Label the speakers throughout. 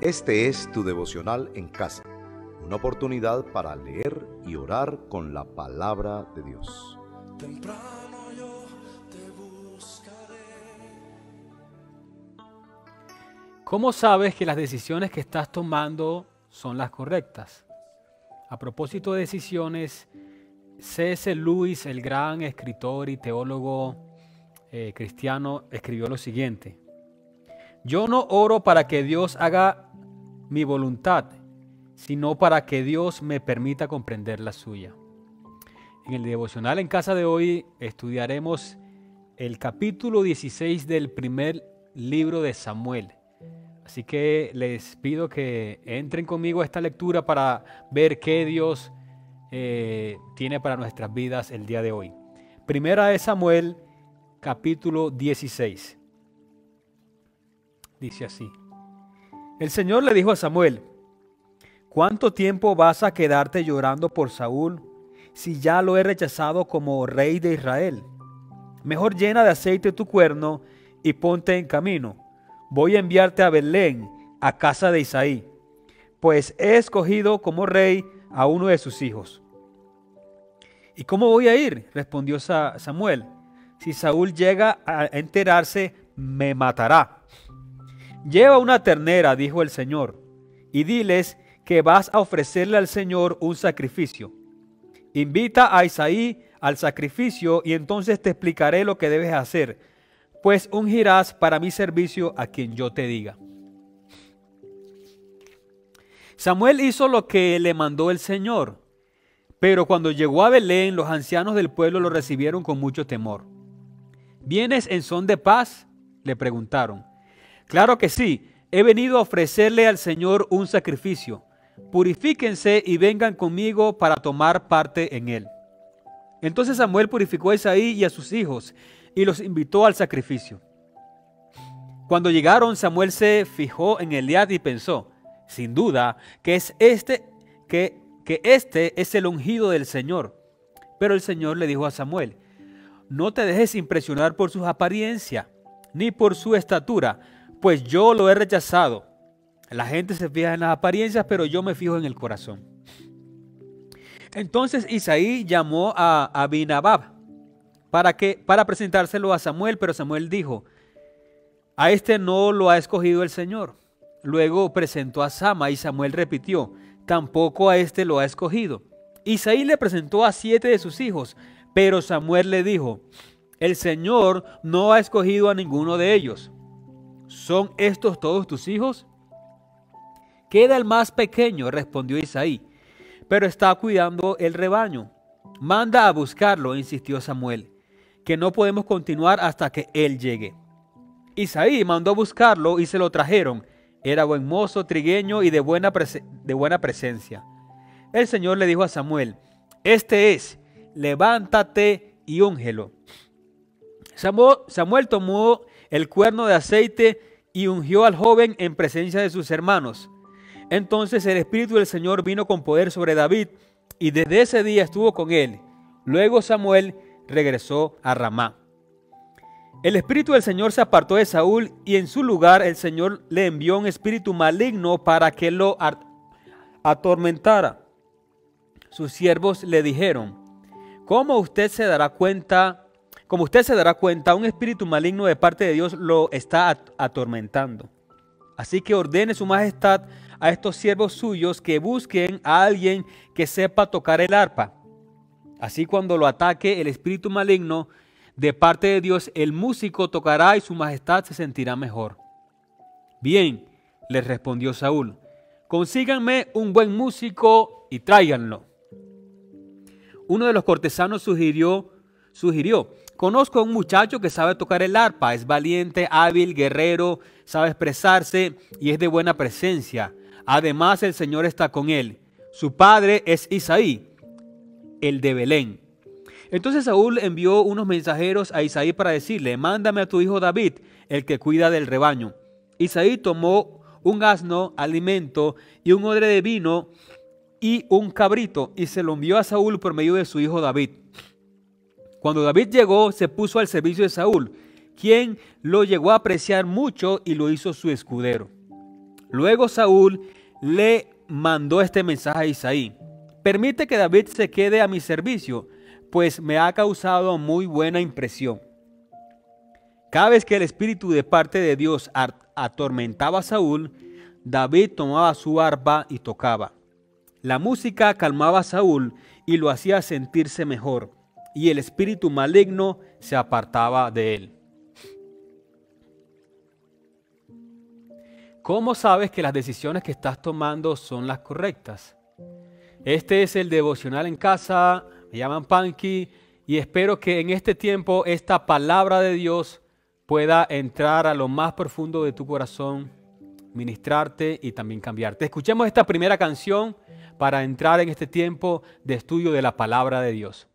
Speaker 1: Este es tu devocional en casa, una oportunidad para leer y orar con la palabra de Dios.
Speaker 2: Temprano yo te buscaré.
Speaker 3: ¿Cómo sabes que las decisiones que estás tomando son las correctas? A propósito de decisiones, C.S. Lewis, el gran escritor y teólogo cristiano, escribió lo siguiente: yo no oro para que Dios haga mi voluntad, sino para que Dios me permita comprender la suya. En el devocional en casa de hoy estudiaremos el capítulo 16 del primer libro de Samuel. Así que les pido que entren conmigo a esta lectura para ver qué Dios tiene para nuestras vidas el día de hoy. Primera de Samuel, capítulo 16. Dice así: el Señor le dijo a Samuel: ¿cuánto tiempo vas a quedarte llorando por Saúl, si ya lo he rechazado como rey de Israel? Mejor llena de aceite tu cuerno y ponte en camino. Voy a enviarte a Belén, a casa de Isaí, pues he escogido como rey a uno de sus hijos. ¿Y cómo voy a ir?, respondió Samuel. Si Saúl llega a enterarse, me matará. Lleva una ternera, dijo el Señor, y diles que vas a ofrecerle al Señor un sacrificio. Invita a Isaí al sacrificio y entonces te explicaré lo que debes hacer, pues ungirás para mi servicio a quien yo te diga. Samuel hizo lo que le mandó el Señor, pero cuando llegó a Belén, los ancianos del pueblo lo recibieron con mucho temor. ¿Vienes en son de paz?, le preguntaron. Claro que sí, he venido a ofrecerle al Señor un sacrificio. Purifíquense y vengan conmigo para tomar parte en él. Entonces Samuel purificó a Isaí y a sus hijos y los invitó al sacrificio. Cuando llegaron, Samuel se fijó en Eliab y pensó: sin duda que este es el ungido del Señor. Pero el Señor le dijo a Samuel: no te dejes impresionar por su apariencia, ni por su estatura, pues yo lo he rechazado. La gente se fija en las apariencias, pero yo me fijo en el corazón. Entonces Isaí llamó a Abinadab para presentárselo a Samuel, pero Samuel dijo: a este no lo ha escogido el Señor. Luego presentó a Sama y Samuel repitió: tampoco a este lo ha escogido. Isaí le presentó a 7 de sus hijos, pero Samuel le dijo: el Señor no ha escogido a ninguno de ellos. ¿Son estos todos tus hijos? Queda el más pequeño, respondió Isaí, pero está cuidando el rebaño. Manda a buscarlo, insistió Samuel, que no podemos continuar hasta que él llegue. Isaí mandó a buscarlo y se lo trajeron. Era buen mozo, trigueño y de buena presencia. El Señor le dijo a Samuel: este es, levántate y úngelo. Samuel tomó el cuerno de aceite y ungió al joven en presencia de sus hermanos. Entonces el Espíritu del Señor vino con poder sobre David y desde ese día estuvo con él. Luego Samuel regresó a Ramá. El Espíritu del Señor se apartó de Saúl y en su lugar el Señor le envió un espíritu maligno para que lo atormentara. Sus siervos le dijeron: como usted se dará cuenta, un espíritu maligno de parte de Dios lo está atormentando. Así que ordene su majestad a estos siervos suyos que busquen a alguien que sepa tocar el arpa. Así cuando lo ataque el espíritu maligno de parte de Dios, el músico tocará y su majestad se sentirá mejor. Bien, les respondió Saúl, consíganme un buen músico y tráiganlo. Uno de los cortesanos sugirió: conozco a un muchacho que sabe tocar el arpa, es valiente, hábil, guerrero, sabe expresarse y es de buena presencia. Además, el Señor está con él. Su padre es Isaí, el de Belén. Entonces Saúl envió unos mensajeros a Isaí para decirle: mándame a tu hijo David, el que cuida del rebaño. Isaí tomó un asno, alimento y un odre de vino y un cabrito y se lo envió a Saúl por medio de su hijo David. Cuando David llegó, se puso al servicio de Saúl, quien lo llegó a apreciar mucho y lo hizo su escudero. Luego Saúl le mandó este mensaje a Isaí: permite que David se quede a mi servicio, pues me ha causado muy buena impresión. Cada vez que el espíritu de parte de Dios atormentaba a Saúl, David tomaba su arpa y tocaba. La música calmaba a Saúl y lo hacía sentirse mejor, y el espíritu maligno se apartaba de él. ¿Cómo sabes que las decisiones que estás tomando son las correctas? Este es el devocional en casa, me llaman Panky, y espero que en este tiempo esta palabra de Dios pueda entrar a lo más profundo de tu corazón, ministrarte y también cambiarte. Escuchemos esta primera canción para entrar en este tiempo de estudio de la palabra de Dios.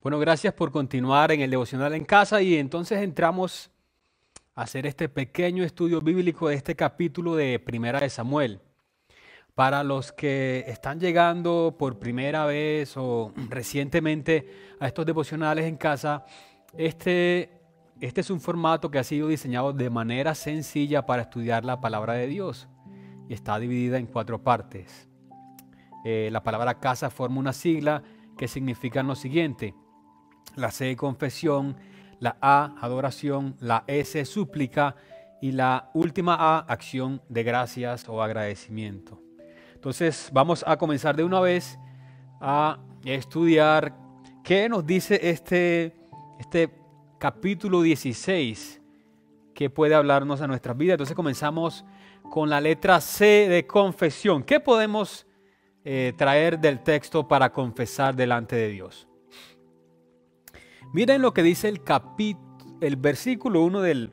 Speaker 3: Bueno, gracias por continuar en el devocional en casa y entonces entramos a hacer este pequeño estudio bíblico de este capítulo de Primera de Samuel. Para los que están llegando por primera vez o recientemente a estos devocionales en casa, este es un formato que ha sido diseñado de manera sencilla para estudiar la palabra de Dios y está dividida en 4 partes. La palabra casa forma una sigla que significa lo siguiente: la C, confesión; la A, adoración; la S, súplica; y la última A, acción de gracias o agradecimiento. Entonces vamos a comenzar de una vez a estudiar qué nos dice este capítulo 16 que puede hablarnos a nuestras vidas. Entonces comenzamos con la letra C de confesión. ¿Qué podemos traer del texto para confesar delante de Dios? Miren lo que dice el versículo 1 del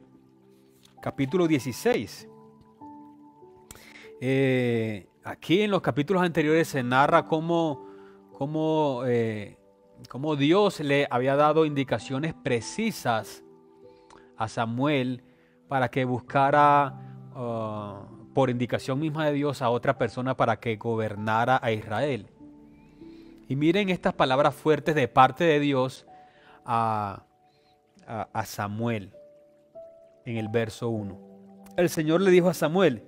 Speaker 3: capítulo 16. Aquí en los capítulos anteriores se narra cómo Dios le había dado indicaciones precisas a Samuel para que buscara por indicación misma de Dios a otra persona para que gobernara a Israel. Y miren estas palabras fuertes de parte de Dios a a Samuel en el verso 1. El Señor le dijo a Samuel: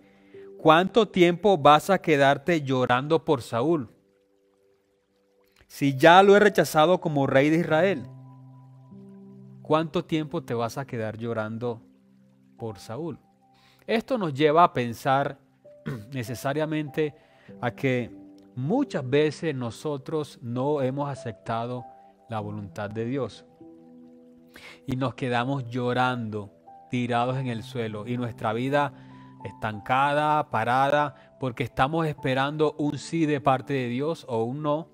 Speaker 3: ¿cuánto tiempo vas a quedarte llorando por Saúl, si ya lo he rechazado como rey de Israel? ¿Cuánto tiempo te vas a quedar llorando por Saúl? Esto nos lleva a pensar necesariamente a que muchas veces nosotros no hemos aceptado la voluntad de Dios y nos quedamos llorando, tirados en el suelo, y nuestra vida estancada, parada, porque estamos esperando un sí de parte de Dios o un no,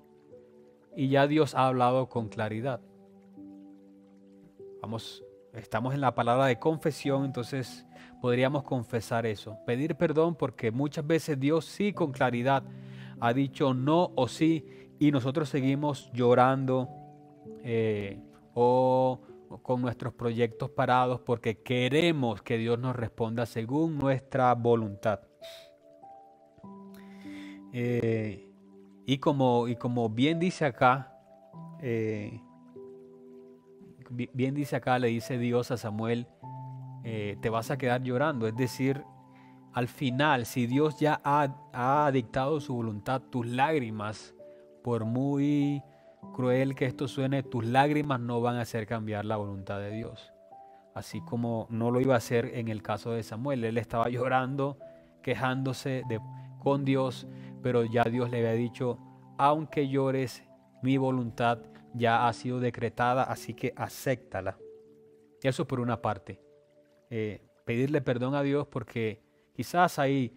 Speaker 3: y ya Dios ha hablado con claridad. Estamos en la palabra de confesión, entonces podríamos confesar eso, pedir perdón, porque muchas veces Dios sí con claridad ha dicho no o sí, y nosotros seguimos llorando o con nuestros proyectos parados porque queremos que Dios nos responda según nuestra voluntad. Y como bien dice acá, le dice Dios a Samuel, te vas a quedar llorando. Es decir, al final, si Dios ya ha dictado su voluntad, tus lágrimas, por muy cruel que esto suene, tus lágrimas no van a hacer cambiar la voluntad de Dios. Así como no lo iba a hacer en el caso de Samuel. Él estaba llorando, quejándose con Dios, pero ya Dios le había dicho: aunque llores, mi voluntad ya ha sido decretada, así que acéptala. Eso por una parte. Pedirle perdón a Dios porque quizás hay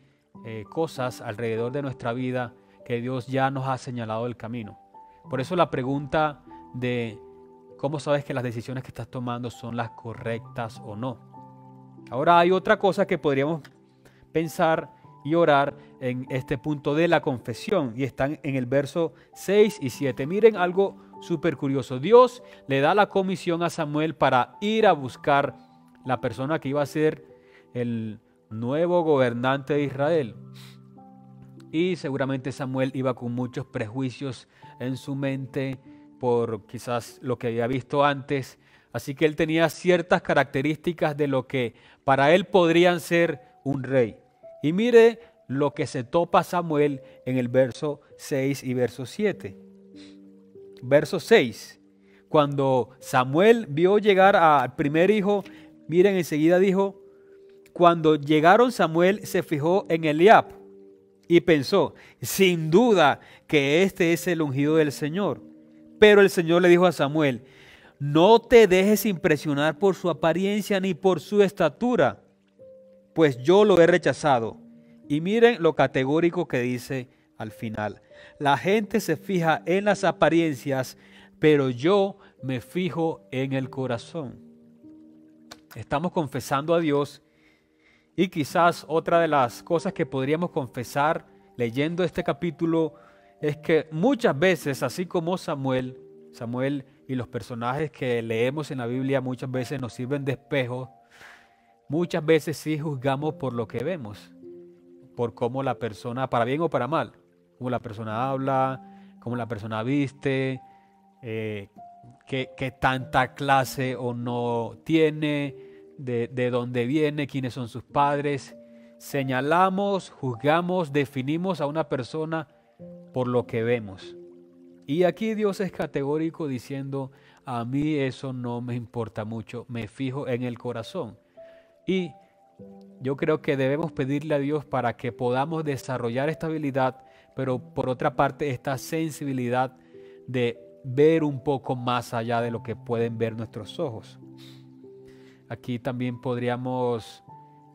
Speaker 3: cosas alrededor de nuestra vida que Dios ya nos ha señalado el camino. Por eso la pregunta de cómo sabes que las decisiones que estás tomando son las correctas o no. Ahora hay otra cosa que podríamos pensar y orar en este punto de la confesión, y están en el verso 6 y 7. Miren algo súper curioso. Dios le da la comisión a Samuel para ir a buscar la persona que iba a ser el nuevo gobernante de Israel. Y seguramente Samuel iba con muchos prejuicios en su mente por quizás lo que había visto antes. Así que él tenía ciertas características de lo que para él podrían ser un rey. Y mire lo que se topa Samuel en el verso 6 y verso 7. Verso 6. Cuando Samuel vio llegar al primer hijo, miren, enseguida dijo: cuando llegaron, Samuel se fijó en Eliab y pensó: sin duda que este es el ungido del Señor. Pero el Señor le dijo a Samuel: no te dejes impresionar por su apariencia ni por su estatura, pues yo lo he rechazado. Y miren lo categórico que dice al final: la gente se fija en las apariencias, pero yo me fijo en el corazón. Estamos confesando a Dios, y quizás otra de las cosas que podríamos confesar leyendo este capítulo es que muchas veces, así como Samuel y los personajes que leemos en la Biblia muchas veces nos sirven de espejo, muchas veces sí juzgamos por lo que vemos, por cómo la persona, para bien o para mal, cómo la persona habla, cómo la persona viste, qué tanta clase o no tiene, de dónde viene, quiénes son sus padres. Señalamos, juzgamos, definimos a una persona por lo que vemos. Y aquí Dios es categórico diciendo: a mí eso no me importa mucho, me fijo en el corazón. Y yo creo que debemos pedirle a Dios para que podamos desarrollar esta habilidad, pero por otra parte esta sensibilidad de ver un poco más allá de lo que pueden ver nuestros ojos. Aquí también podríamos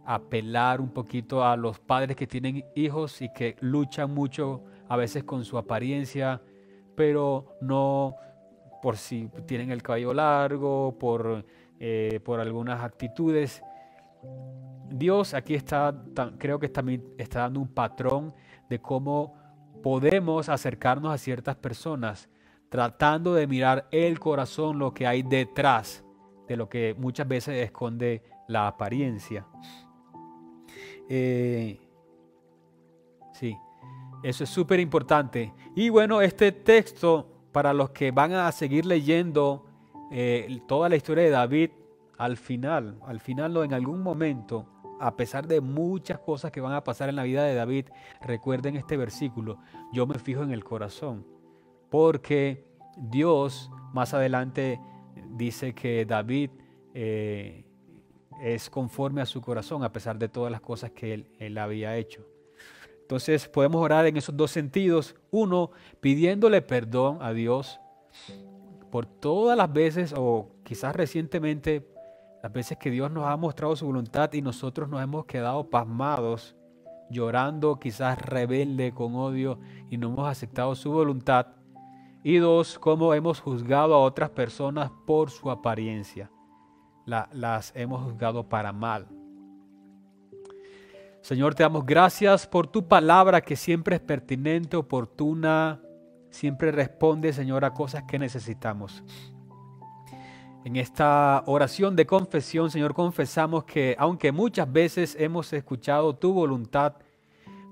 Speaker 3: apelar un poquito a los padres que tienen hijos y que luchan mucho a veces con su apariencia, pero no por si tienen el cabello largo, por algunas actitudes. Dios aquí creo que también está dando un patrón de cómo podemos acercarnos a ciertas personas, tratando de mirar el corazón, lo que hay detrás de lo que muchas veces esconde la apariencia. Sí, eso es súper importante. Y bueno, este texto, para los que van a seguir leyendo toda la historia de David, al final no, en algún momento, a pesar de muchas cosas que van a pasar en la vida de David, recuerden este versículo: yo me fijo en el corazón, porque Dios más adelante dice que David es conforme a su corazón a pesar de todas las cosas que él había hecho. Entonces podemos orar en esos dos sentidos. Uno, pidiéndole perdón a Dios por todas las veces, o quizás recientemente, las veces que Dios nos ha mostrado su voluntad y nosotros nos hemos quedado pasmados, llorando, quizás rebelde, con odio, y no hemos aceptado su voluntad. Y dos, cómo hemos juzgado a otras personas por su apariencia. Las hemos juzgado para mal. Señor, te damos gracias por tu palabra, que siempre es pertinente, oportuna, siempre responde, Señor, a cosas que necesitamos. En esta oración de confesión, Señor, confesamos que aunque muchas veces hemos escuchado tu voluntad,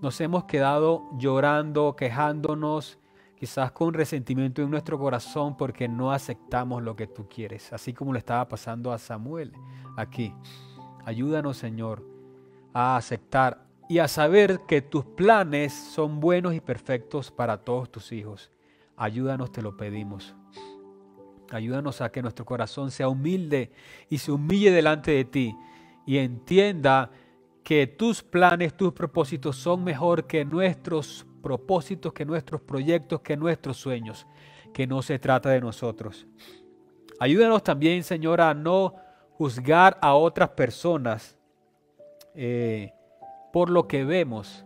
Speaker 3: nos hemos quedado llorando, quejándonos, quizás con resentimiento en nuestro corazón porque no aceptamos lo que tú quieres, así como le estaba pasando a Samuel aquí. Ayúdanos, Señor, a aceptar y a saber que tus planes son buenos y perfectos para todos tus hijos. Ayúdanos, te lo pedimos. Ayúdanos a que nuestro corazón sea humilde y se humille delante de ti y entienda que tus planes, tus propósitos son mejor que nuestros propósitos, que nuestros proyectos, que nuestros sueños, que no se trata de nosotros. Ayúdanos también, Señor, a no juzgar a otras personas por lo que vemos,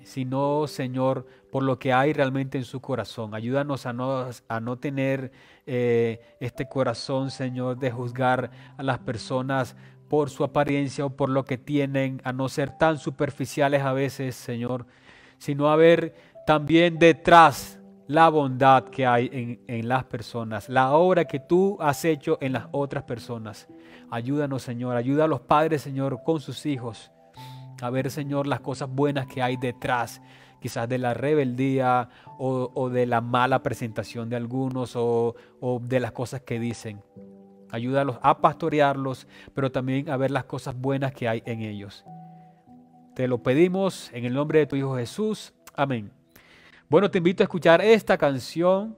Speaker 3: sino, Señor, por lo que hay realmente en su corazón. Ayúdanos a no tener este corazón, Señor, de juzgar a las personas por su apariencia o por lo que tienen, a no ser tan superficiales a veces, Señor, sino a ver también detrás la bondad que hay en las personas, la obra que tú has hecho en las otras personas. Ayúdanos, Señor, ayuda a los padres, Señor, con sus hijos, a ver, Señor, las cosas buenas que hay detrás, quizás de la rebeldía o de la mala presentación de algunos o de las cosas que dicen. Ayúdalos a pastorearlos, pero también a ver las cosas buenas que hay en ellos. Te lo pedimos en el nombre de tu Hijo Jesús. Amén. Bueno, te invito a escuchar esta canción.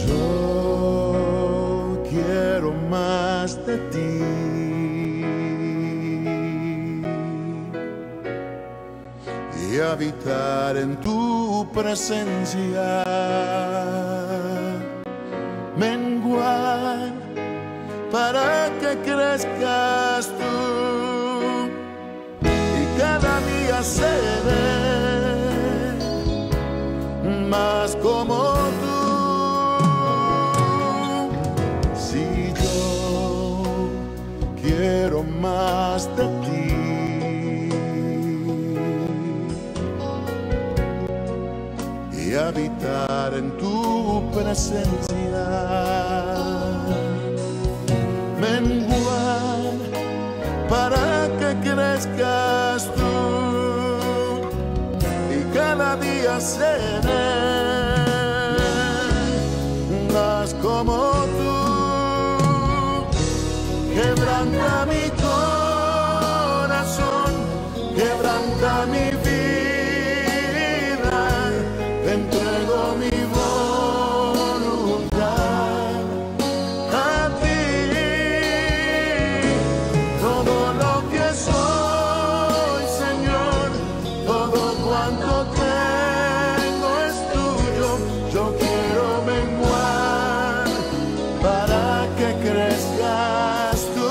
Speaker 2: Yo quiero más de ti. Y habitar en tu presencia, menguar para que crezcas tú y cada día seré más como tú. Si yo quiero más de ti, y habitar en tu presencia, menguar para que crezcas tú y cada día seré más como tú. Quebranta mi corazón, quebranta mi vida. Entrego mi voluntad a ti. Todo lo que soy, Señor, todo cuanto tengo es tuyo. Yo quiero menguar para que crezcas tú.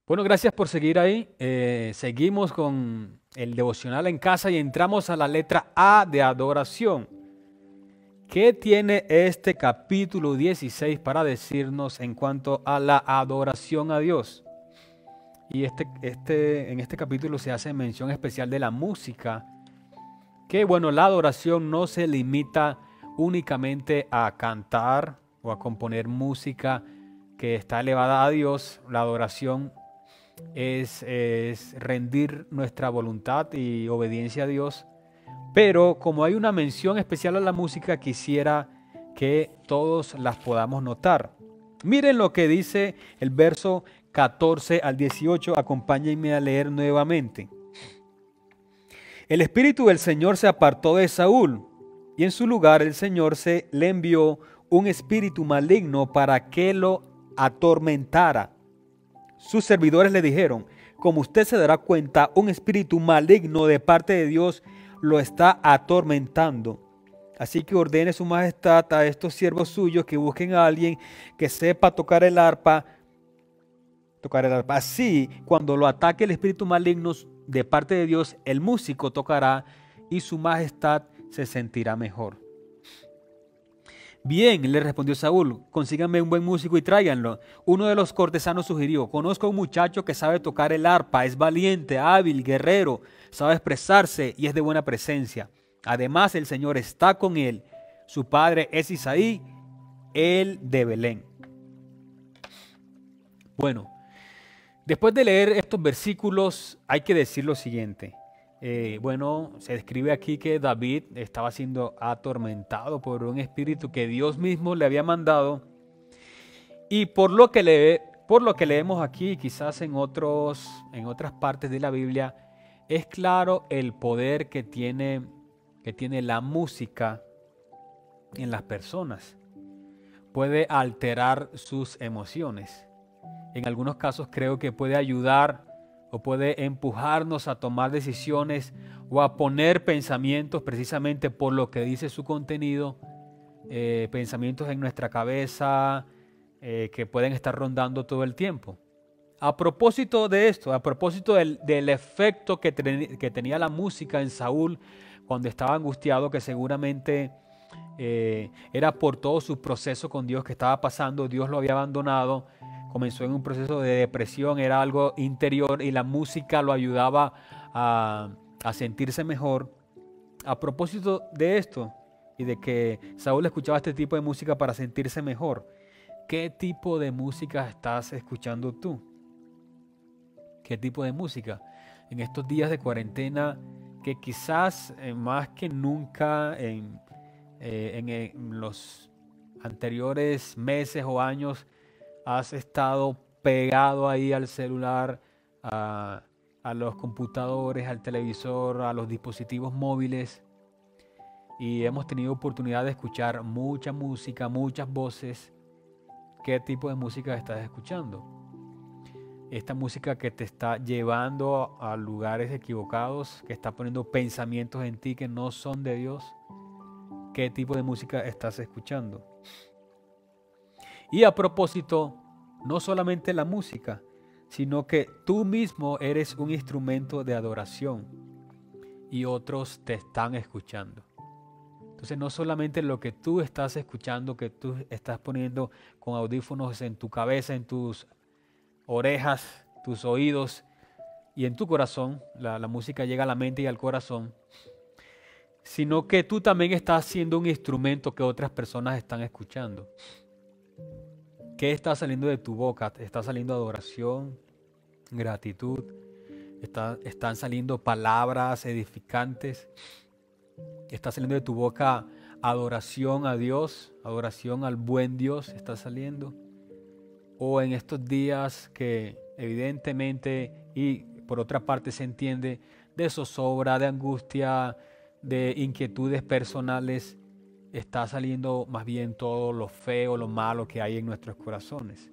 Speaker 3: Bueno, gracias por seguir ahí. Seguimos con el devocional en casa y entramos a la letra A de adoración. ¿Qué tiene este capítulo 16 para decirnos en cuanto a la adoración a Dios? Y en este capítulo se hace mención especial de la música, que bueno, la adoración no se limita únicamente a cantar o a componer música que está elevada a Dios. La adoración es rendir nuestra voluntad y obediencia a Dios. Pero como hay una mención especial a la música, quisiera que todos las podamos notar. Miren lo que dice el verso 14 al 18. Acompáñenme a leer nuevamente. El Espíritu del Señor se apartó de Saúl, y en su lugar el Señor le envió un espíritu maligno para que lo atormentara. Sus servidores le dijeron: como usted se dará cuenta, un espíritu maligno de parte de Dios lo está atormentando. Así que ordene su majestad a estos siervos suyos que busquen a alguien que sepa tocar el arpa. Así, cuando lo ataque el espíritu maligno de parte de Dios, el músico tocará y su majestad se sentirá mejor. Bien, le respondió Saúl, consíganme un buen músico y tráiganlo. Uno de los cortesanos sugirió: conozco a un muchacho que sabe tocar el arpa, es valiente, hábil, guerrero, sabe expresarse y es de buena presencia. Además, el Señor está con él. Su padre es Isaí, el de Belén. Bueno, después de leer estos versículos, hay que decir lo siguiente. Se describe aquí que David estaba siendo atormentado por un espíritu que Dios mismo le había mandado. Y por lo que leemos aquí, quizás en otras partes de la Biblia, es claro el poder que tiene la música en las personas. Puede alterar sus emociones. En algunos casos creo que puede ayudar o puede empujarnos a tomar decisiones o a poner pensamientos precisamente por lo que dice su contenido, pensamientos en nuestra cabeza que pueden estar rondando todo el tiempo. A propósito de esto, a propósito del efecto que tenía la música en Saúl cuando estaba angustiado, que seguramente era por todo su proceso con Dios que estaba pasando. Dios lo había abandonado, comenzó en un proceso de depresión, era algo interior y la música lo ayudaba a sentirse mejor. A propósito de esto y de que Saúl escuchaba este tipo de música para sentirse mejor, ¿qué tipo de música estás escuchando tú? ¿Qué tipo de música? En estos días de cuarentena, que quizás más que nunca en los anteriores meses o años has estado pegado ahí al celular, a los computadores, al televisor, a los dispositivos móviles, y hemos tenido oportunidad de escuchar mucha música, muchas voces. ¿Qué tipo de música estás escuchando? Esta música que te está llevando a lugares equivocados, que está poniendo pensamientos en ti que no son de Dios. ¿Qué tipo de música estás escuchando? Y a propósito, no solamente la música, sino que tú mismo eres un instrumento de adoración y otros te están escuchando. Entonces no solamente lo que tú estás escuchando, que tú estás poniendo con audífonos en tu cabeza, en tus orejas, tus oídos y en tu corazón, la música llega a la mente y al corazón, sino que tú también estás siendo un instrumento que otras personas están escuchando. ¿Qué está saliendo de tu boca? ¿Está saliendo adoración, gratitud? ¿Están saliendo palabras edificantes? ¿Está saliendo de tu boca adoración a Dios, adoración al buen Dios? ¿Está saliendo? O en estos días que evidentemente y por otra parte se entiende de zozobra, de angustia, de inquietudes personales, está saliendo más bien todo lo feo, lo malo que hay en nuestros corazones.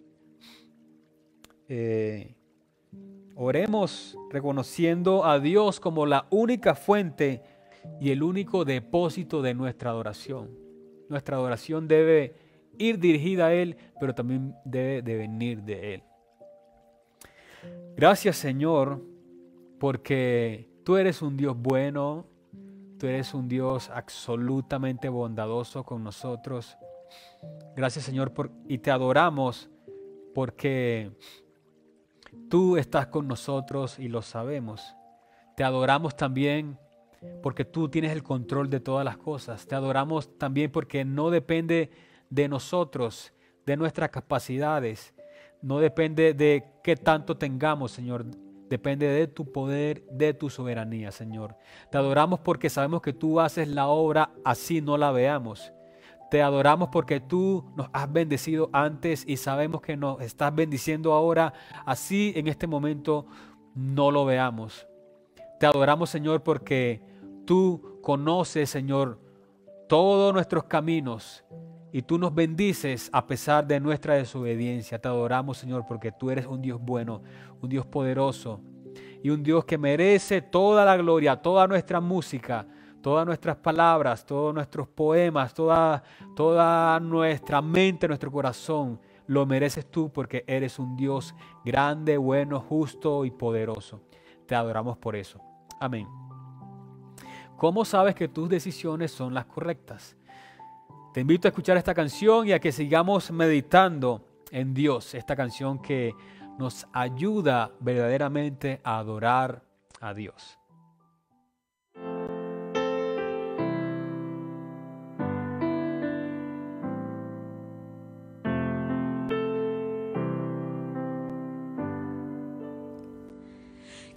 Speaker 3: Oremos reconociendo a Dios como la única fuente y el único depósito de nuestra adoración. Nuestra adoración debe ir dirigida a Él, pero también debe de venir de Él. Gracias, Señor, porque tú eres un Dios bueno, tú eres un Dios absolutamente bondadoso con nosotros. Gracias, Señor, y te adoramos porque tú estás con nosotros y lo sabemos. Te adoramos también porque tú tienes el control de todas las cosas. Te adoramos también porque no depende de nosotros, de nuestras capacidades. No depende de qué tanto tengamos, Señor. Depende de tu poder, de tu soberanía, Señor. Te adoramos porque sabemos que tú haces la obra así no la veamos. Te adoramos porque tú nos has bendecido antes y sabemos que nos estás bendiciendo ahora, así en este momento no lo veamos. Te adoramos, Señor, porque tú conoces, Señor, todos nuestros caminos y tú nos bendices a pesar de nuestra desobediencia. Te adoramos, Señor, porque tú eres un Dios bueno, un Dios poderoso y un Dios que merece toda la gloria, toda nuestra música, todas nuestras palabras, todos nuestros poemas, toda nuestra mente, nuestro corazón. Lo mereces tú porque eres un Dios grande, bueno, justo y poderoso. Te adoramos por eso. Amén. ¿Cómo sabes que tus decisiones son las correctas? Te invito a escuchar esta canción y a que sigamos meditando en Dios. Esta canción que nos ayuda verdaderamente a adorar a Dios.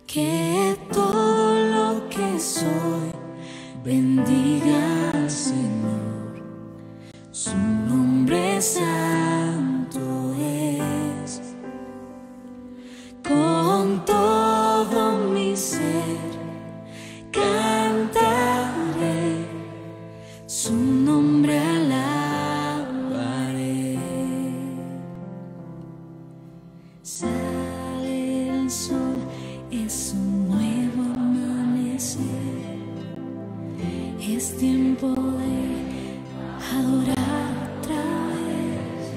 Speaker 4: Que todo lo que soy bendiga al Señor, su nombre santo es. Con todo mi ser cantaré, su nombre alabaré. Sale el sol, es un nuevo amanecer, es tiempo de adorar otra vez.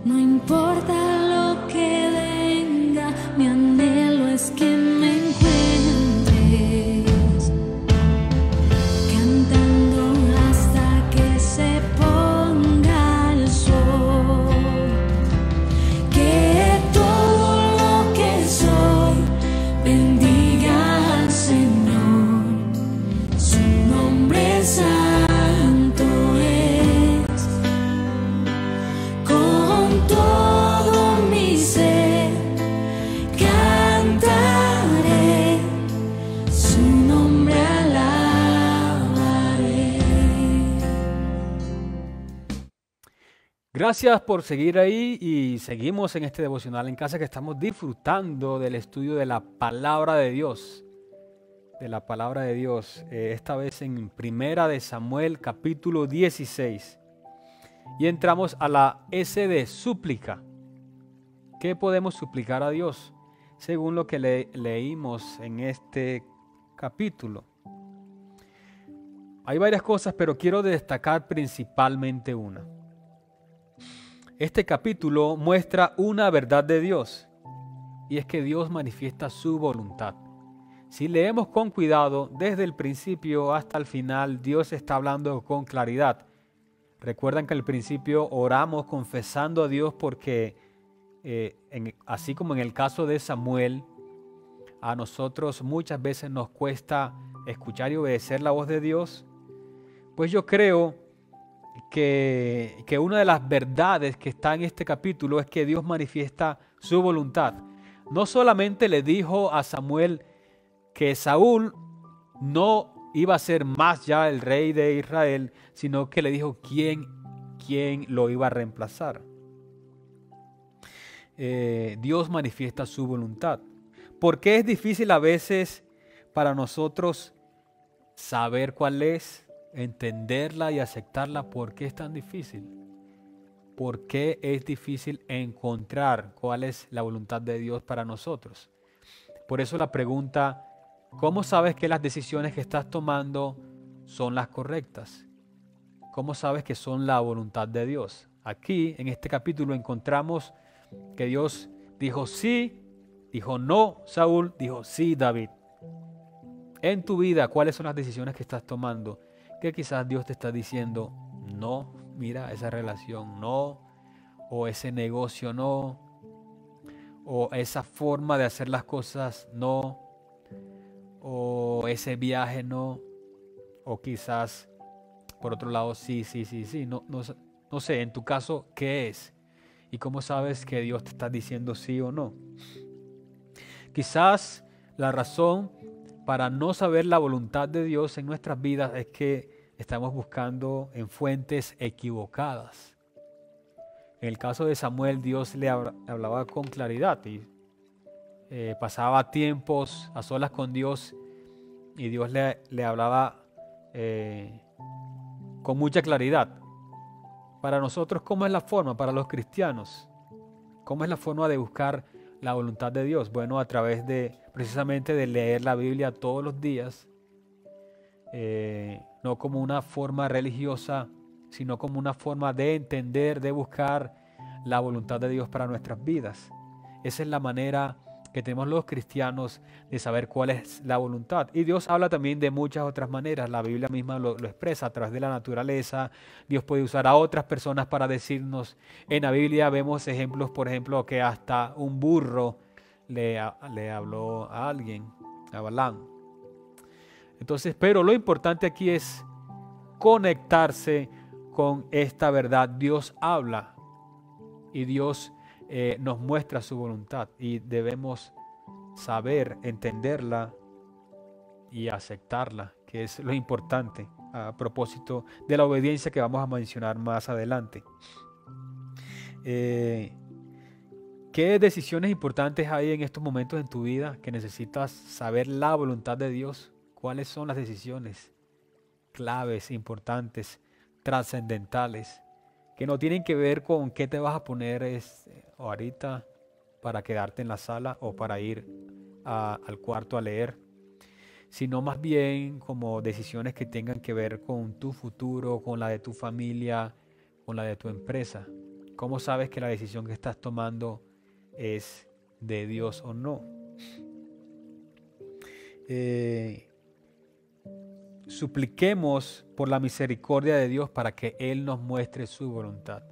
Speaker 4: No importa lo que venga, mi anhelo es que me encuentres cantando hasta que se ponga el sol. Que todo lo que soy bendiga al Señor, su nombre santo es. Con todo mi ser cantaré, su nombre alabaré.
Speaker 3: Gracias por seguir ahí y seguimos en este devocional en casa que estamos disfrutando del estudio de la palabra de Dios. Esta vez en Primera de Samuel capítulo 16. Y entramos a la S de súplica. ¿Qué podemos suplicar a Dios? Según lo que leímos en este capítulo. Hay varias cosas, pero quiero destacar principalmente una. Este capítulo muestra una verdad de Dios, y es que Dios manifiesta su voluntad. Si leemos con cuidado, desde el principio hasta el final, Dios está hablando con claridad. Recuerdan que al principio oramos confesando a Dios porque, así como en el caso de Samuel, a nosotros muchas veces nos cuesta escuchar y obedecer la voz de Dios. Pues yo creo que una de las verdades que está en este capítulo es que Dios manifiesta su voluntad. No solamente le dijo a Samuel que Saúl no iba a ser más ya el rey de Israel, sino que le dijo quién lo iba a reemplazar. Dios manifiesta su voluntad. ¿Por qué es difícil a veces para nosotros saber cuál es? Entenderla y aceptarla. ¿Por qué es tan difícil? ¿Por qué es difícil encontrar cuál es la voluntad de Dios para nosotros? Por eso la pregunta, ¿cómo sabes que las decisiones que estás tomando son las correctas? ¿Cómo sabes que son la voluntad de Dios? Aquí, en este capítulo, encontramos que Dios dijo sí, dijo no, Saúl, dijo sí, David. En tu vida, ¿cuáles son las decisiones que estás tomando? Que quizás Dios te está diciendo, no, mira, esa relación no, o ese negocio no, o esa forma de hacer las cosas no, o ese viaje no, o quizás por otro lado sí, no No sé, en tu caso, ¿qué es? ¿Y cómo sabes que Dios te está diciendo sí o no? Quizás la razón para no saber la voluntad de Dios en nuestras vidas es que estamos buscando en fuentes equivocadas. En el caso de Samuel, Dios le hablaba con claridad y pasaba tiempos a solas con Dios y Dios le hablaba con mucha claridad. Para nosotros, ¿cómo es la forma? Para los cristianos, ¿cómo es la forma de buscar la voluntad de Dios? Bueno, a través de precisamente de leer la Biblia todos los días, no como una forma religiosa, sino como una forma de entender, de buscar la voluntad de Dios para nuestras vidas. Esa es la manera que tenemos los cristianos de saber cuál es la voluntad. Y Dios habla también de muchas otras maneras. La Biblia misma lo expresa a través de la naturaleza. Dios puede usar a otras personas para decirnos. En la Biblia vemos ejemplos, por ejemplo, que hasta un burro le habló a alguien, a Balaam. Entonces, pero lo importante aquí es conectarse con esta verdad. Dios habla y Dios nos muestra su voluntad y debemos saber, entenderla y aceptarla, que es lo importante a propósito de la obediencia que vamos a mencionar más adelante. ¿Qué decisiones importantes hay en estos momentos en tu vida que necesitas saber la voluntad de Dios? ¿Cuáles son las decisiones claves, importantes, trascendentales, que no tienen que ver con qué te vas a poner ahorita para quedarte en la sala o para ir al cuarto a leer, sino más bien como decisiones que tengan que ver con tu futuro, con la de tu familia, con la de tu empresa? ¿Cómo sabes que la decisión que estás tomando es de Dios o no? Supliquemos por la misericordia de Dios para que Él nos muestre su voluntad.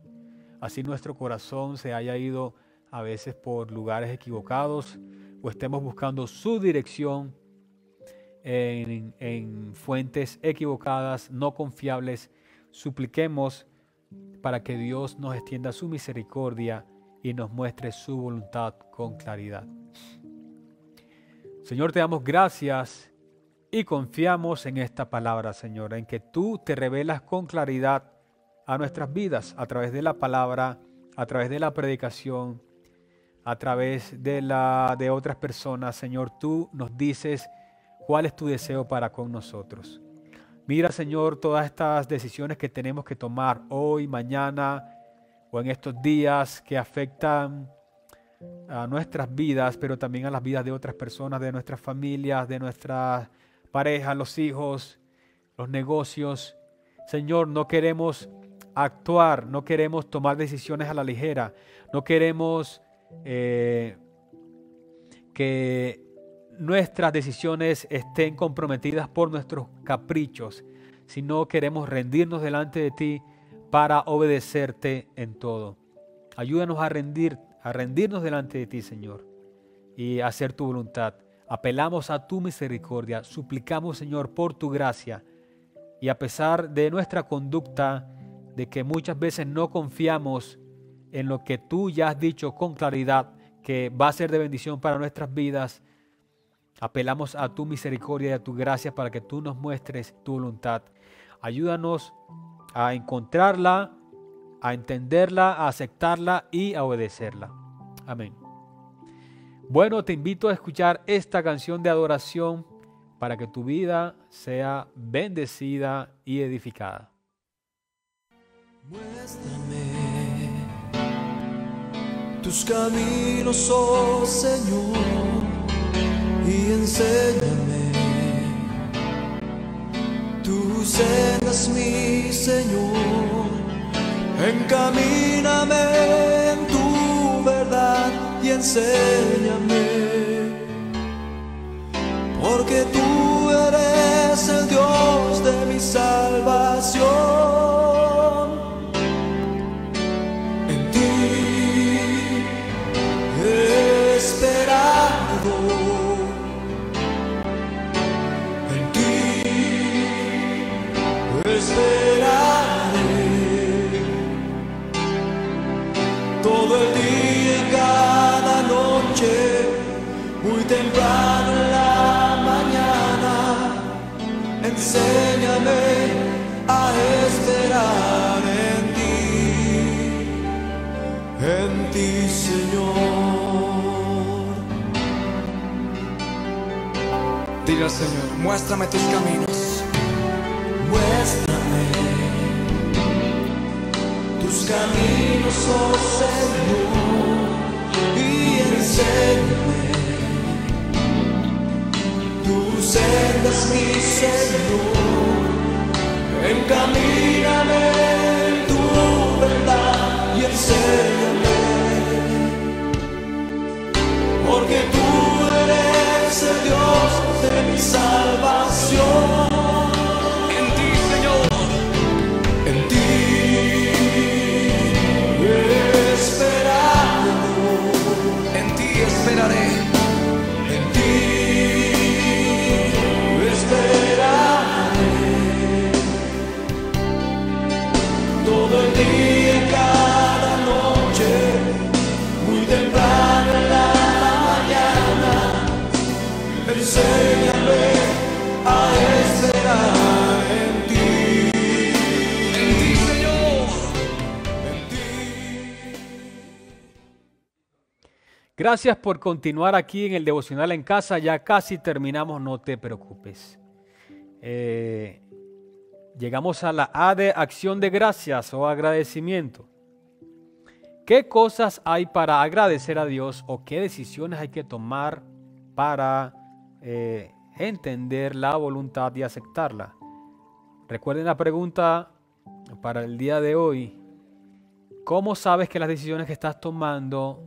Speaker 3: Así nuestro corazón se haya ido a veces por lugares equivocados o estemos buscando su dirección en fuentes equivocadas, no confiables. Supliquemos para que Dios nos extienda su misericordia y nos muestre su voluntad con claridad. Señor, te damos gracias y confiamos en esta palabra, Señor, en que tú te revelas con claridad a nuestras vidas a través de la palabra, a través de la predicación, a través de otras personas. Señor, tú nos dices cuál es tu deseo para con nosotros. Mira, Señor, todas estas decisiones que tenemos que tomar hoy, mañana o en estos días que afectan a nuestras vidas, pero también a las vidas de otras personas, de nuestras familias, de nuestras parejas, los hijos, los negocios. Señor, no queremos actuar, no queremos tomar decisiones a la ligera, no queremos que nuestras decisiones estén comprometidas por nuestros caprichos, sino queremos rendirnos delante de ti para obedecerte en todo. Ayúdanos a rendirnos delante de ti, Señor, y a hacer tu voluntad. Apelamos a tu misericordia, suplicamos, Señor, por tu gracia, y a pesar de nuestra conducta, de que muchas veces no confiamos en lo que tú ya has dicho con claridad, que va a ser de bendición para nuestras vidas, apelamos a tu misericordia y a tu gracia para que tú nos muestres tu voluntad. Ayúdanos a encontrarla, a entenderla, a aceptarla y a obedecerla. Amén. Bueno, te invito a escuchar esta canción de adoración para que tu vida sea bendecida y edificada.
Speaker 2: Muéstrame tus caminos, oh Señor, y enséñame tus sendas, mi Señor. Encamíname en tu verdad y enséñame, porque tú eres el Dios de mi salvación. En ti he esperado, en ti. esperaré, Dile al Señor, muéstrame tus caminos.
Speaker 5: Muéstrame tus caminos, oh Señor, y enséñame tus sendas, mi Señor. Encamíname en tu verdad y enséñame, porque tú eres el Dios de mi salvación.
Speaker 2: En ti, Señor,
Speaker 5: En ti he esperado,
Speaker 2: en ti esperaré.
Speaker 5: en ti esperaré, todo el día y cada noche, muy temprano en la mañana. Enséñame a esperar en ti,
Speaker 2: Señor.
Speaker 5: en ti.
Speaker 3: Gracias por continuar aquí en el Devocional en Casa. Ya casi terminamos, no te preocupes. Llegamos a la A de acción de gracias o agradecimiento. ¿Qué cosas hay para agradecer a Dios o qué decisiones hay que tomar para entender la voluntad y aceptarla? Recuerden la pregunta para el día de hoy. ¿Cómo sabes que las decisiones que estás tomando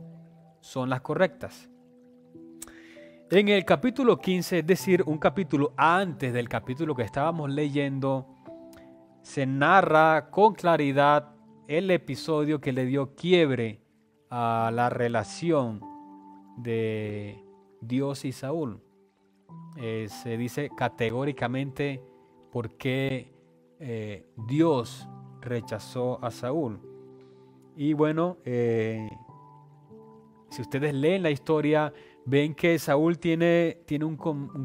Speaker 3: son las correctas? En el capítulo 15, es decir, un capítulo antes del capítulo que estábamos leyendo, se narra con claridad el episodio que le dio quiebre a la relación de Dios y Saúl. Se dice categóricamente por qué Dios rechazó a Saúl. Y bueno, si ustedes leen la historia, ven que Saúl tiene un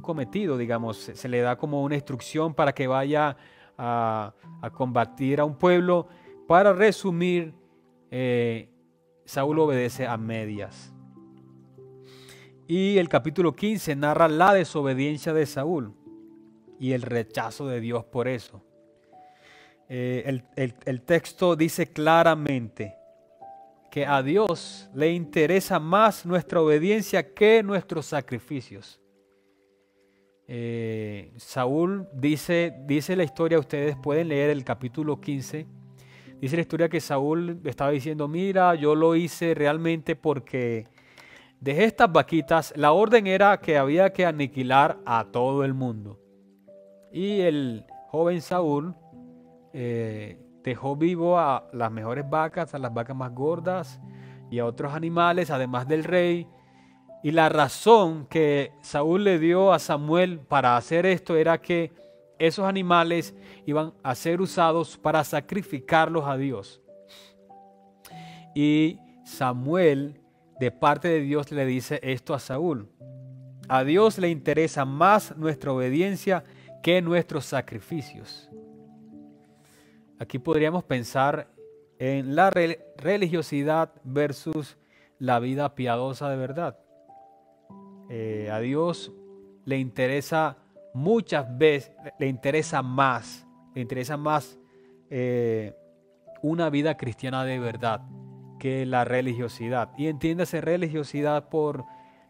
Speaker 3: cometido, digamos, se le da como una instrucción para que vaya a combatir a un pueblo. Para resumir, Saúl obedece a medias. Y el capítulo 15 narra la desobediencia de Saúl y el rechazo de Dios por eso. El texto dice claramente que a Dios le interesa más nuestra obediencia que nuestros sacrificios. Saúl dice la historia, ustedes pueden leer el capítulo 15, dice la historia que Saúl estaba diciendo, mira, yo lo hice realmente porque dejé estas vaquitas, la orden era que había que aniquilar a todo el mundo. Y el joven Saúl dejó vivo a las mejores vacas, a las vacas más gordas y a otros animales, además del rey. Y la razón que Saúl le dio a Samuel para hacer esto era que esos animales iban a ser usados para sacrificarlos a Dios. Y Samuel, de parte de Dios, le dice esto a Saúl: a Dios le interesa más nuestra obediencia que nuestros sacrificios. Aquí podríamos pensar en la religiosidad versus la vida piadosa de verdad. A Dios le interesa muchas veces, le interesa más una vida cristiana de verdad que la religiosidad. Y entiéndase religiosidad por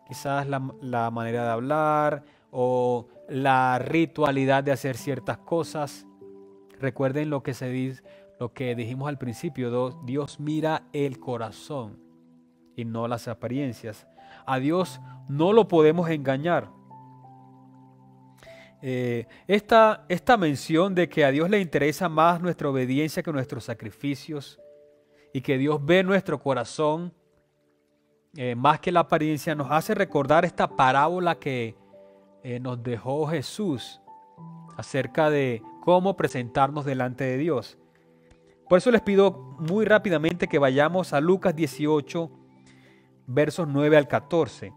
Speaker 3: quizás la manera de hablar o la ritualidad de hacer ciertas cosas. Recuerden lo que se dice, lo que dijimos al principio, Dios mira el corazón y no las apariencias. A Dios no lo podemos engañar. Esta mención de que a Dios le interesa más nuestra obediencia que nuestros sacrificios y que Dios ve nuestro corazón más que la apariencia, nos hace recordar esta parábola que nos dejó Jesús acerca de cómo presentarnos delante de Dios. Por eso les pido muy rápidamente que vayamos a Lucas 18, versos 9 al 14.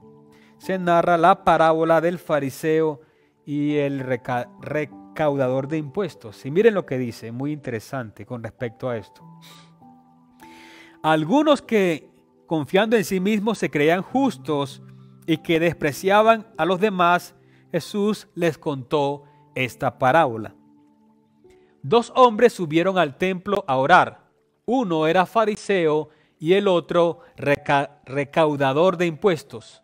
Speaker 3: Se narra la parábola del fariseo y el recaudador de impuestos. Y miren lo que dice, muy interesante con respecto a esto. Algunos que, confiando en sí mismos, se creían justos y que despreciaban a los demás, Jesús les contó esta parábola. 2 hombres subieron al templo a orar. Uno era fariseo y el otro recaudador de impuestos.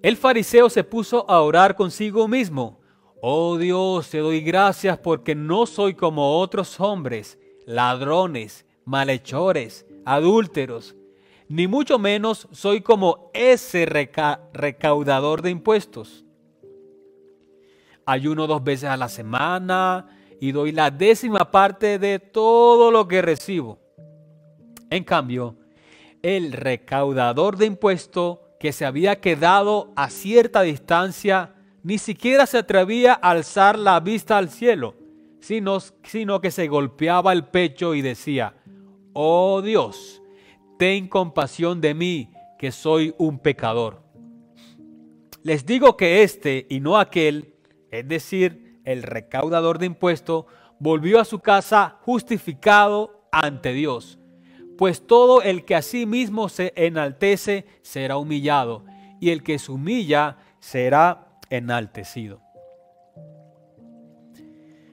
Speaker 3: El fariseo se puso a orar consigo mismo. Oh Dios, te doy gracias porque no soy como otros hombres, ladrones, malhechores, adúlteros, ni mucho menos soy como ese recaudador de impuestos. Ayuno 2 veces a la semana y doy la 10ª parte de todo lo que recibo. En cambio, el recaudador de impuestos, que se había quedado a cierta distancia, ni siquiera se atrevía a alzar la vista al cielo, sino que se golpeaba el pecho y decía: oh Dios, ten compasión de mí, que soy un pecador. Les digo que este y no aquel, es decir, el recaudador de impuestos, volvió a su casa justificado ante Dios. Pues todo el que a sí mismo se enaltece será humillado, y el que se humilla será enaltecido.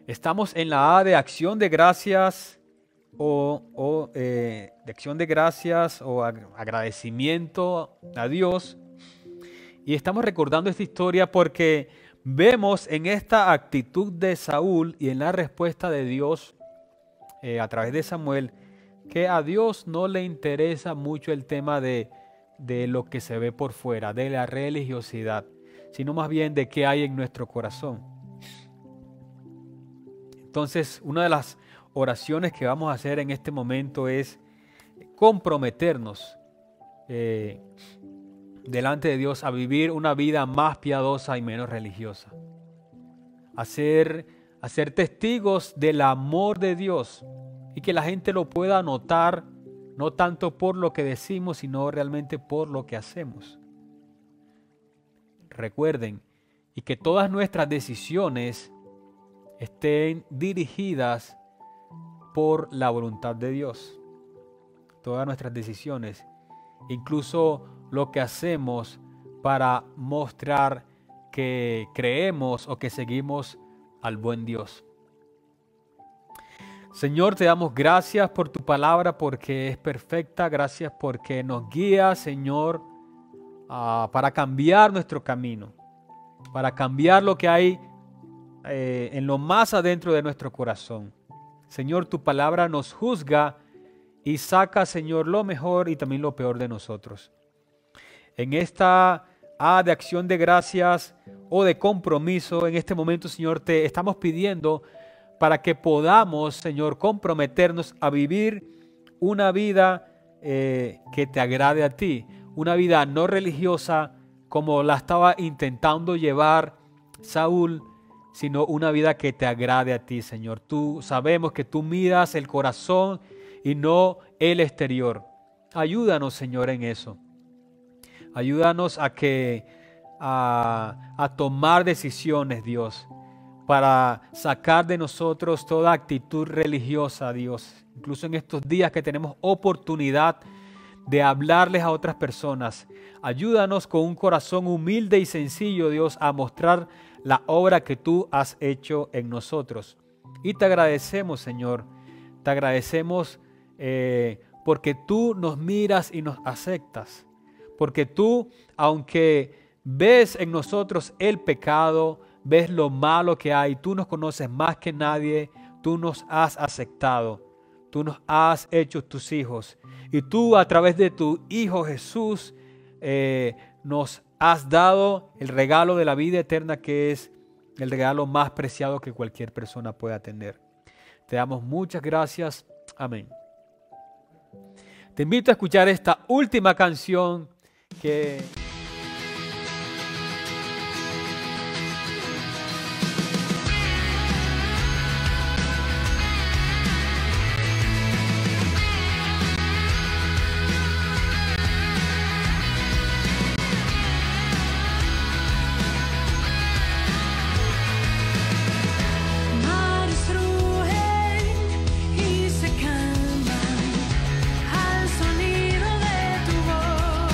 Speaker 3: Estamos en la A de acción de gracias de acción de gracias o agradecimiento a Dios. Y estamos recordando esta historia porque vemos en esta actitud de Saúl y en la respuesta de Dios a través de Samuel, que a Dios no le interesa mucho el tema de lo que se ve por fuera, de la religiosidad, sino más bien de qué hay en nuestro corazón. Entonces, una de las oraciones que vamos a hacer en este momento es comprometernos delante de Dios a vivir una vida más piadosa y menos religiosa. A ser testigos del amor de Dios y que la gente lo pueda notar, no tanto por lo que decimos, sino realmente por lo que hacemos. Recuerden, y que todas nuestras decisiones estén dirigidas por la voluntad de Dios. Todas nuestras decisiones, incluso lo que hacemos para mostrar que creemos o que seguimos al buen Dios. Señor, te damos gracias por tu palabra porque es perfecta. Gracias porque nos guía, Señor, para cambiar nuestro camino, para cambiar lo que hay en lo más adentro de nuestro corazón. Señor, tu palabra nos juzga y saca, Señor, lo mejor y también lo peor de nosotros. En esta A de acción de gracias o de compromiso, en este momento, Señor, te estamos pidiendo para que podamos, Señor, comprometernos a vivir una vida que te agrade a ti, una vida no religiosa como la estaba intentando llevar Saúl, sino una vida que te agrade a ti, Señor. Tú sabemos que tú miras el corazón y no el exterior. Ayúdanos, Señor, en eso. Ayúdanos a tomar decisiones, Dios, para sacar de nosotros toda actitud religiosa, Dios. Incluso en estos días que tenemos oportunidad de hablarles a otras personas. Ayúdanos con un corazón humilde y sencillo, Dios, a mostrar la obra que tú has hecho en nosotros. Y te agradecemos, Señor. Te agradecemos porque tú nos miras y nos aceptas. Porque tú, aunque ves en nosotros el pecado, ves lo malo que hay, tú nos conoces más que nadie, tú nos has aceptado, tú nos has hecho tus hijos. Y tú, a través de tu Hijo Jesús, nos has dado el regalo de la vida eterna, que es el regalo más preciado que cualquier persona pueda tener. Te damos muchas gracias. Amén. Te invito a escuchar esta última canción que...
Speaker 4: Al sonido de tu voz.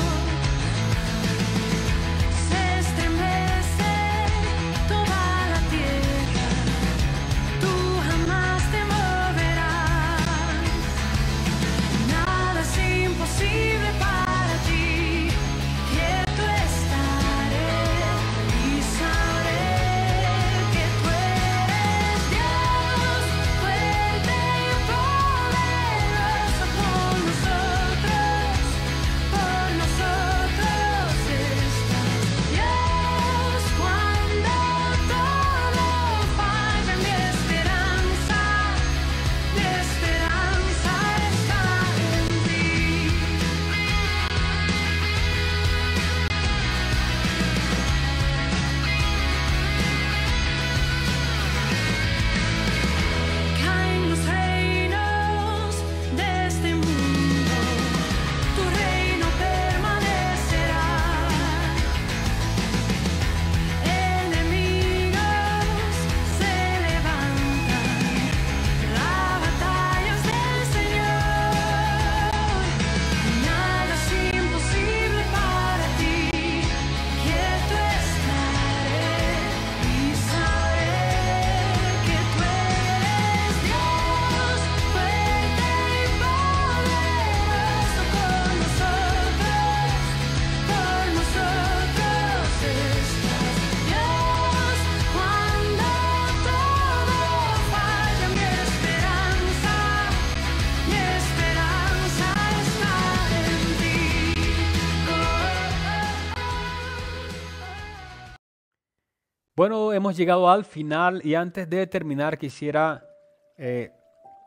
Speaker 3: Bueno, hemos llegado al final y antes de terminar quisiera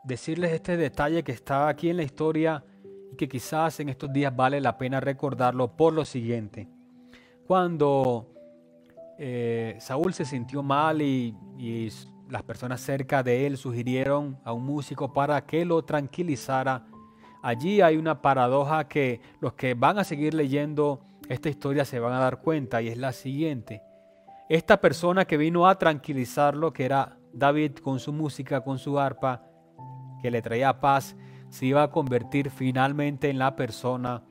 Speaker 3: decirles este detalle que está aquí en la historia y que quizás en estos días vale la pena recordarlo por lo siguiente. Cuando Saúl se sintió mal y las personas cerca de él sugirieron a un músico para que lo tranquilizara, allí hay una paradoja que los que van a seguir leyendo esta historia se van a dar cuenta, y es la siguiente. Esta persona que vino a tranquilizarlo, que era David con su música, con su arpa, que le traía paz, se iba a convertir finalmente en la persona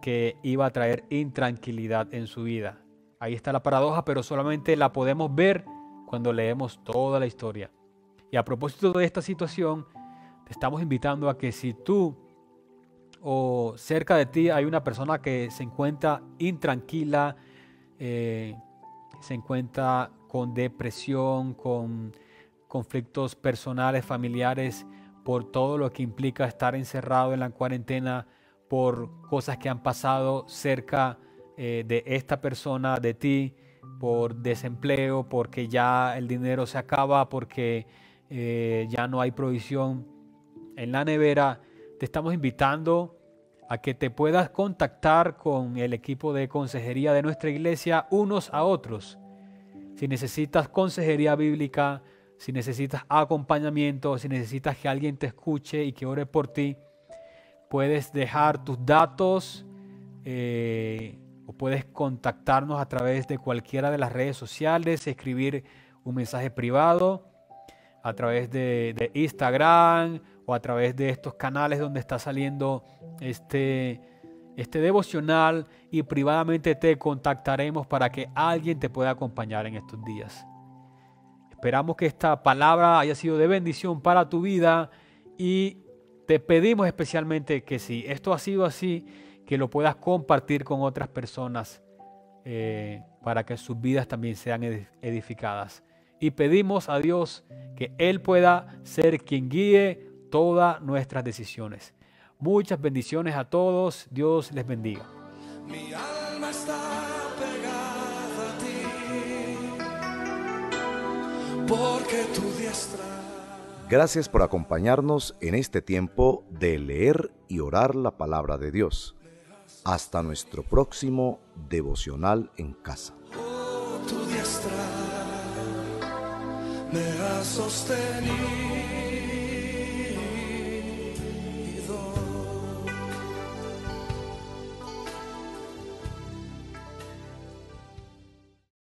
Speaker 3: que iba a traer intranquilidad en su vida. Ahí está la paradoja, pero solamente la podemos ver cuando leemos toda la historia. Y a propósito de esta situación, te estamos invitando a que si tú o cerca de ti hay una persona que se encuentra intranquila, se encuentra con depresión, con conflictos personales, familiares, por todo lo que implica estar encerrado en la cuarentena, por cosas que han pasado cerca de esta persona, de ti, por desempleo, porque ya el dinero se acaba, porque ya no hay provisión en la nevera. Te estamos invitando a que te puedas contactar con el equipo de consejería de nuestra iglesia unos a otros. Si necesitas consejería bíblica, si necesitas acompañamiento, si necesitas que alguien te escuche y que ore por ti, puedes dejar tus datos o puedes contactarnos a través de cualquiera de las redes sociales, escribir un mensaje privado a través de Instagram o a través de estos canales donde está saliendo este devocional, y privadamente te contactaremos para que alguien te pueda acompañar en estos días. Esperamos que esta palabra haya sido de bendición para tu vida y te pedimos especialmente que si esto ha sido así, que lo puedas compartir con otras personas para que sus vidas también sean edificadas. Y pedimos a Dios que Él pueda ser quien guíe todas nuestras decisiones. Muchas bendiciones a todos. Dios les bendiga.
Speaker 5: Mi alma está pegada a ti, porque tu diestra.
Speaker 1: Gracias por acompañarnos en este tiempo de leer y orar la palabra de Dios. Hasta nuestro próximo devocional en casa.
Speaker 5: Oh, tu diestra me ha sostenido.